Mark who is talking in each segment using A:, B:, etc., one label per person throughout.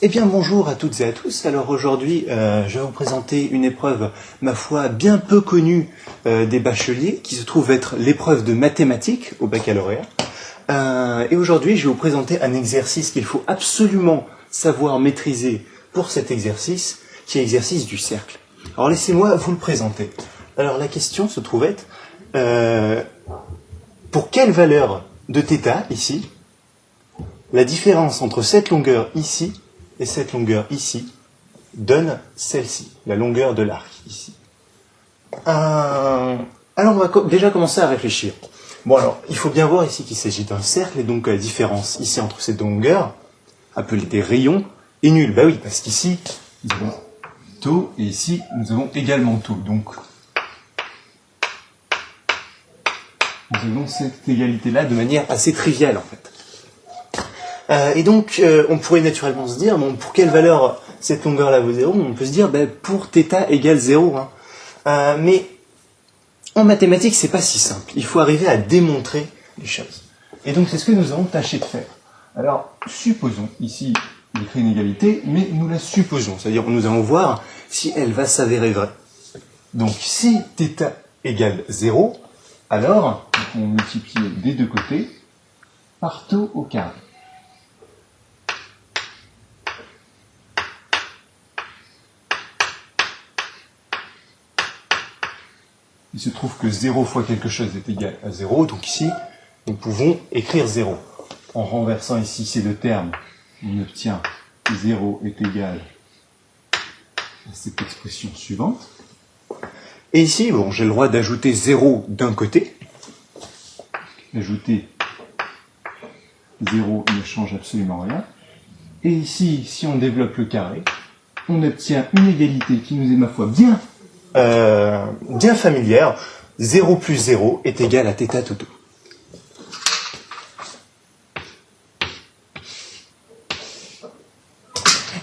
A: Eh bien bonjour à toutes et à tous. Alors aujourd'hui je vais vous présenter une épreuve, ma foi, bien peu connue des bacheliers, qui se trouve être l'épreuve de mathématiques au baccalauréat. Et aujourd'hui je vais vous présenter un exercice qu'il faut absolument savoir maîtriser pour cet exercice, qui est l'exercice du cercle. Alors laissez-moi vous le présenter. Alors la question se trouve être, pour quelle valeur de θ ici, la différence entre cette longueur ici et cette longueur ici donne celle-ci, la longueur de l'arc ici. Alors on va déjà commencer à réfléchir. Bon alors, il faut bien voir ici qu'il s'agit d'un cercle, et donc la différence ici entre ces deux longueurs, appelée des rayons, est nulle. Bah oui, parce qu'ici, nous avons tau, et ici, nous avons également tau. Donc, nous avons cette égalité-là de manière assez triviale en fait. Et donc, on pourrait naturellement se dire, bon, pour quelle valeur cette longueur-là vaut 0 ? On peut se dire, ben, pour θ égale 0. Hein. Mais en mathématiques, c'est pas si simple. Il faut arriver à démontrer les choses. Et donc, c'est ce que nous allons tâcher de faire. Alors, supposons, ici, il crée une égalité, mais nous la supposons. C'est-à-dire, nous allons voir si elle va s'avérer vraie. Donc, si θ égale 0, alors, on multiplie des deux côtés par tau au carré. Il se trouve que 0 fois quelque chose est égal à 0, donc ici, nous pouvons écrire 0. En renversant ici ces deux termes, on obtient que 0 est égal à cette expression suivante. Et ici, bon, j'ai le droit d'ajouter 0 d'un côté. Ajouter 0 ne change absolument rien. Et ici, si on développe le carré, on obtient une égalité qui nous est, ma foi, bien familière. 0 plus 0 est égal à θ tout.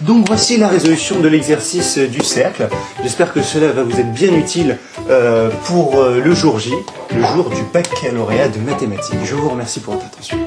A: Donc voici la résolution de l'exercice du cercle. J'espère que cela va vous être bien utile pour le jour J, le jour du baccalauréat de mathématiques. Je vous remercie pour votre attention.